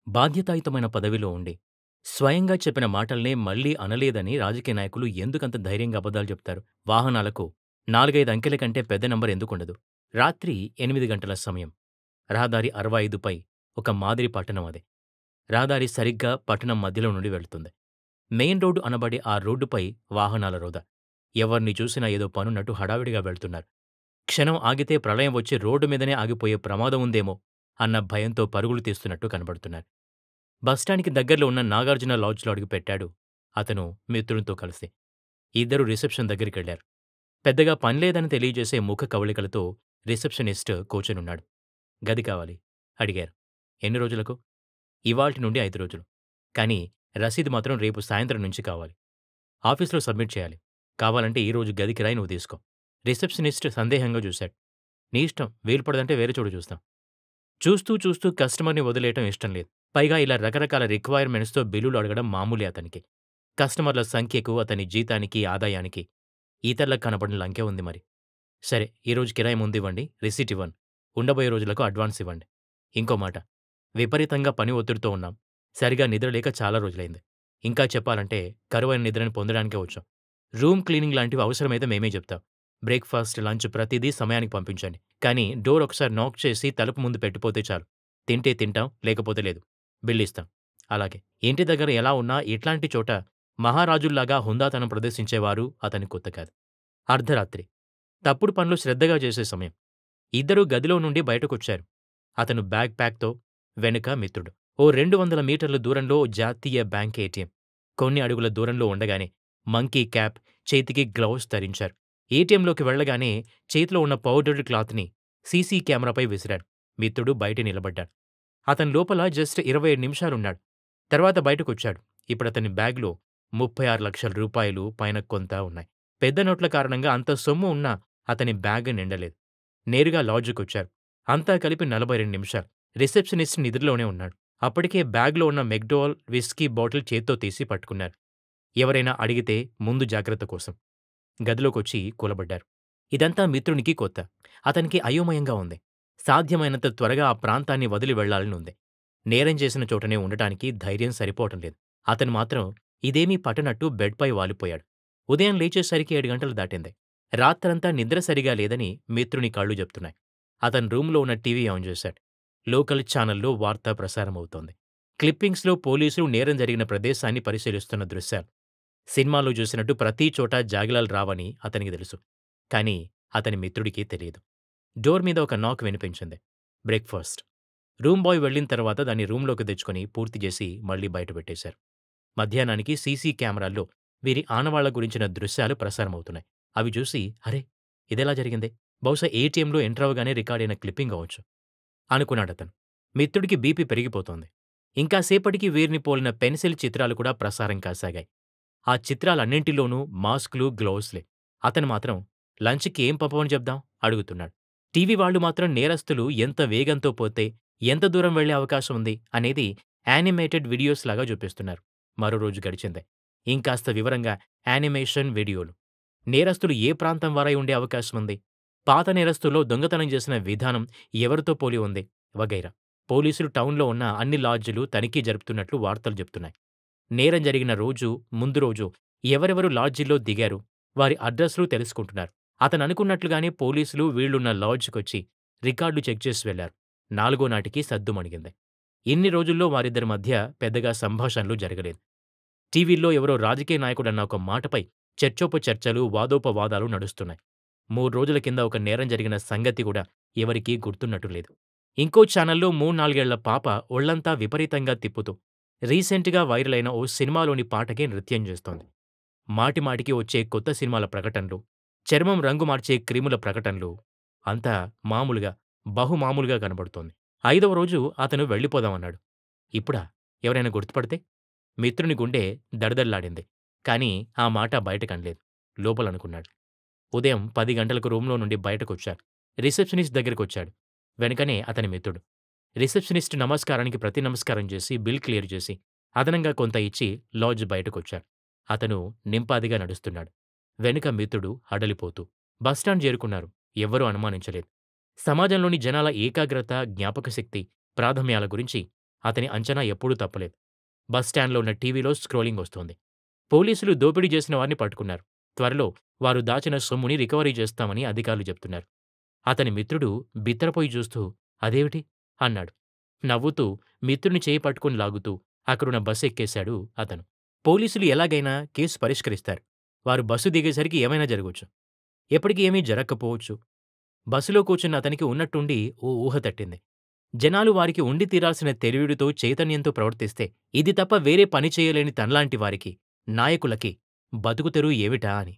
బాధ్యతాయుతమైన పదవిలో ఉండి, స్వయంగా చెప్పిన మాటల్నే మళ్ళీ అనలేదని రాజకీయ నాయకులు ఎందుకంత ధైర్యంగా అబద్ధాలు చెప్తారు? వాహనాలకు 4, 5 అంకెల కంటే పెద్ద నంబర్ ఎందుకుండదు? రాత్రి 8 గంటల సమయం. రహదారి 65పై ఒక మాదిరి పట్టణం అది. రహదారి సరిగ్గా పట్టణం మధ్యలో నుండి వెళ్తుంది. మెయిన్ రోడ్డు అనబడే ఆ రోడ్డుపై వాహనాల రోద. ఎవర్ని చూసినా ఏదో పనున్నట్టు హడావిడిగా వెళ్తున్నారు. క్షణం ఆగితే ప్రళయం వచ్చి రోడ్డు మీదనే ఆగిపోయే ప్రమాదం ఉందేమో అన్న భయంతో పరుగులు తీస్తున్నట్టు కనబడుతున్నారు. బస్టాండ్‌కి దగ్గరలో ఉన్న నాగార్జున లాడ్జ్‌లో అడుగుపెట్టాడు అతను మిత్రునితో కలిసి. ఇద్దరూ రిసెప్షన్ దగ్గరికెళ్లారు. పెద్దగా పనిలేదని తెలియజేసే ముఖ కవళికలతో రిసెప్షనిస్ట్ కూర్చొనున్నాడు. గది కావాలి అడిగారు. ఎన్ని రోజులకు? ఇవాల్టి నుండి 5 రోజులు. కానీ రసీదు మాత్రం రేపు సాయంత్రం నుంచి కావాలి. ఆఫీస్‌లో సబ్మిట్ చేయాలి. కావాలంటే ఈరోజు గది కిరాయి నువ్వు తీసుకో. రిసెప్షనిస్ట్ సందేహంగా చూశాడు. నీ ఇష్టం వీలు పడదంటే వేరే చోటు చూస్తాం. చూస్తూ చూస్తూ కస్టమర్‌ని వదిలేయటం ఇష్టం లేదు. పైగా ఇలా రకరకాల రిక్వైర్మెంట్స్‌తో బిల్లులు అడగడం మామూలే అతనికి. కస్టమర్ల సంఖ్యకు, అతని జీతానికి, ఆదాయానికి ఇతరులకు కనపడని లంకె ఉంది మరి. సరే ఈరోజు కిరాయి ముందివ్వండి, రిసీట్ ఇవ్వను. ఉండబోయే రోజులకు అడ్వాన్స్ ఇవ్వండి. ఇంకో మాట, విపరీతంగా పని ఒత్తిడితో ఉన్నాం. సరిగా నిద్ర లేక చాలా రోజులైంది. ఇంకా చెప్పాలంటే కరువైన నిద్రని పొందడానికే వచ్చాం. రూమ్ క్లీనింగ్ లాంటివి అవసరమైతే మేమే చెప్తాం. బ్రేక్‌ఫాస్ట్, లంచ్ ప్రతిదీ సమయానికి పంపించండి. కానీ డోర్ ఒకసారి నాక్ చేసి తలుపు ముందు పెట్టిపోతే చాలు. తింటే తింటాం, లేకపోతే లేదు. బిల్లిస్తాం. అలాగే ఇంటి దగ్గర ఎలా ఉన్నా ఇట్లాంటి చోట మహారాజుల్లాగా హుందాతనం ప్రదర్శించేవారు అతనికి కొత్త కాదు. అర్ధరాత్రి. తప్పుడు పనులు శ్రద్ధగా చేసే సమయం. ఇద్దరూ గదిలో నుండి బయటకొచ్చారు. అతను బ్యాగ్ ప్యాక్‌తో, వెనుక మిత్రుడు. ఓ 200 మీటర్ల దూరంలో జాతీయ బ్యాంక్ ఏటీఎం. కొన్ని అడుగుల దూరంలో ఉండగానే మంకీ క్యాప్, చేతికి గ్లౌస్ ధరించారు. ఏటీఎంలోకి వెళ్ళగానే చేతిలో ఉన్న పౌడర్డ్ క్లాత్‌ని సీసీ కెమెరాపై విసిరాడు. మిత్రుడు బయట నిలబడ్డాడు. అతను లోపల జస్ట్ 25 నిమిషాలున్నాడు. తర్వాత బయటకొచ్చాడు. ఇప్పుడతని బ్యాగ్‌లో 36 లక్షల రూపాయలు పైన కొంత ఉన్నాయి. పెద్ద నోట్ల కారణంగా అంత సొమ్ము ఉన్నా అతని బ్యాగ్ నిండలేదు. నేరుగా లాడ్జికొచ్చారు. అంతా కలిపి 42 నిమిషాలు. రిసెప్షనిస్ట్ నిద్రలోనే ఉన్నాడు. అప్పటికే బ్యాగ్‌లో ఉన్న మెక్‌డోవల్ విస్కీ బాటిల్ చేత్తో తీసి పట్టుకున్నారు. ఎవరైనా అడిగితే ముందు జాగ్రత్త కోసం. గదిలోకొచ్చి కూలబడ్డారు. ఇదంతా మిత్రునికి కొత్త. అతనికి అయోమయంగా ఉంది. సాధ్యమైనంత త్వరగా ఆ ప్రాంతాన్ని వదిలి వెళ్లాలని ఉంది. నేరం చేసిన చోటనే ఉండటానికి ధైర్యం సరిపోవటం లేదు. అతను మాత్రం ఇదేమీ పట్టనట్టు బెడ్‌పై వాలిపోయాడు. ఉదయం లేచేసరికి 7 గంటలు దాటింది. రాత్రంతా నిద్ర సరిగా లేదని మిత్రుని కళ్ళు చెప్తున్నాయి. అతను రూమ్‌లో ఉన్న టీవీ ఆన్ చేశాడు. లోకల్ ఛానల్‌లో వార్త ప్రసారమవుతోంది. క్లిప్పింగ్స్‌లో పోలీసులు నేరం జరిగిన ప్రదేశాన్ని పరిశీలిస్తున్న దృశ్యాలు. సినిమాలో చూసినట్టు ప్రతి చోట జాగిలాలు రావని అతనికి తెలుసు. కానీ అతని మిత్రుడికి తెలీదు. డోర్ మీద ఒక నాక్ వినిపించింది. బ్రేక్‌ఫాస్ట్. రూమ్ బాయ్ వెళ్ళిన తర్వాత దాన్ని రూమ్‌లోకి తెచ్చుకొని పూర్తి చేసి మళ్ళీ బయట పెట్టేశారు. మధ్యాహ్నానికి సీసీ కెమెరాల్లో వీరి ఆనవాళ్ల గురించిన దృశ్యాలు ప్రసారమవుతున్నాయి. అవి చూసి అరే! ఇదెలా జరిగింది? బహుశా ఏటీఎంలో ఎంటర్ అవ్వగానే రికార్డయిన క్లిప్పింగ్ అవ్వచ్చు అనుకున్నాడతను. మిత్రుడికి బీపీ పెరిగిపోతోంది. ఇంకా సేపటికి వీరిని పోలిన పెన్సిల్ చిత్రాలు కూడా ప్రసారం కాసాగాయి. ఆ చిత్రాలన్నింటిలోనూ మాస్కులు, గ్లౌస్‌లే. అతను మాత్రం లంచ్‌కి ఏం పంపమని చెప్దాం అడుగుతున్నాడు. టీవీ వాళ్ళు మాత్రం నేరస్తులు ఎంత వేగంతో పోతే ఎంత దూరం వెళ్లే అవకాశం ఉంది అనేది యానిమేటెడ్ వీడియోస్ లాగా చూపిస్తున్నారు. మరో రోజు గడిచింది. ఇంకాస్త వివరంగా యానిమేషన్ వీడియోలు. నేరస్తులు ఏ ప్రాంతం వారై ఉండే అవకాశం ఉంది? పాత నేరస్తుల్లో దొంగతనం చేసిన విధానం ఎవరితో పోలి ఉంది? వగైరా. పోలీసులు టౌన్‌లో ఉన్న అన్ని లాడ్జిలు తనిఖీ జరుపుతున్నట్లు వార్తలు చెప్తున్నాయి. నేరం జరిగిన రోజు, ముందు రోజు ఎవరెవరు లాడ్జిల్లో దిగారు, వారి అడ్రస్‌లు తెలుసుకుంటున్నారు. అతననుకున్నట్లుగానే పోలీసులు వీళ్లున్న లాడ్జికొచ్చి రికార్డులు చెక్ చేసి వెళ్లారు. నాలుగో నాటికి సద్దుమణిగింది. ఇన్ని రోజుల్లో వారిద్దరి మధ్య పెద్దగా సంభాషణలు జరగలేదు. టీవీల్లో ఎవరో రాజకీయ నాయకుడన్న ఒక మాటపై చర్చోపచర్చలు, వాదోపవాదాలు నడుస్తున్నాయి. 3 రోజుల కింద ఒక నేరం జరిగిన సంగతి కూడా ఎవరికీ గుర్తున్నట్టు లేదు. ఇంకో ఛానల్‌లో 3, 4 ఏళ్ల పాప ఒళ్లంతా విపరీతంగా తిప్పుతూ రీసెంట్‌గా వైరల్ అయిన ఓ సినిమాలోని పాటకే నృత్యం చేస్తోంది. మాటిమాటికి వచ్చే కొత్త సినిమాల ప్రకటనలు, చర్మం రంగు మార్చే క్రీముల ప్రకటనలు అంతా మామూలుగా, బహుమామూలుగా కనబడుతోంది. 5వ రోజు అతను వెళ్ళిపోదామన్నాడు. ఇప్పుడా? ఎవరైనా గుర్తుపడితే? మిత్రుని గుండె దడదడలాడింది. కానీ ఆ మాట బయటకనలేదు. లోపలనుకున్నాడు. ఉదయం 10 గంటలకు రూమ్‌లో నుండి బయటకొచ్చారు. రిసెప్షనిస్ట్ దగ్గరికొచ్చాడు. వెనుకనే అతని మిత్రుడు. రిసెప్షనిస్ట్ నమస్కారానికి ప్రతి నమస్కారం చేసి బిల్ క్లియర్ చేసి అదనంగా కొంత ఇచ్చి లాడ్జ్ బయటకొచ్చారు. అతను నింపాదిగా నడుస్తున్నాడు. వెనుక మిత్రుడు హడలిపోతూ. బస్టాండ్ చేరుకున్నారు. ఎవ్వరూ అనుమానించలేదు. సమాజంలోని జనాల ఏకాగ్రత, జ్ఞాపకశక్తి, ప్రాధమ్యాల గురించి అతని అంచనా ఎప్పుడూ తప్పలేదు. బస్ స్టాండ్‌లో ఉన్న టీవీలో స్క్రోలింగ్ వస్తోంది. పోలీసులు దోపిడీ చేసిన వారిని పట్టుకున్నారు. త్వరలో వారు దాచిన సొమ్ముని రికవరీ చేస్తామని అధికారులు చెప్తున్నారు. అతని మిత్రుడు బిత్తరపోయి చూస్తూ అదేమిటి? అన్నాడు. నవ్వుతూ మిత్రుని చేయి పట్టుకుని లాగుతూ అక్కడున్న బస్ ఎక్కేశాడు అతను. పోలీసులు ఎలాగైనా కేసు పరిష్కరిస్తారు. వారు బస్సు దిగేసరికి ఏమైనా జరగొచ్చు. ఎప్పటికి ఏమీ జరక్కపోవచ్చు. బస్సులో కూర్చున్న అతనికి ఉన్నట్టుండి ఓ ఊహ తట్టింది. జనాలు వారికి ఉండి తీరాల్సిన తెలివిడితో చైతన్యంతో ప్రవర్తిస్తే ఇది తప్ప వేరే పని చేయలేని తనలాంటి వారికి, నాయకులకి బతుకుతెరువు ఏమిటా అని.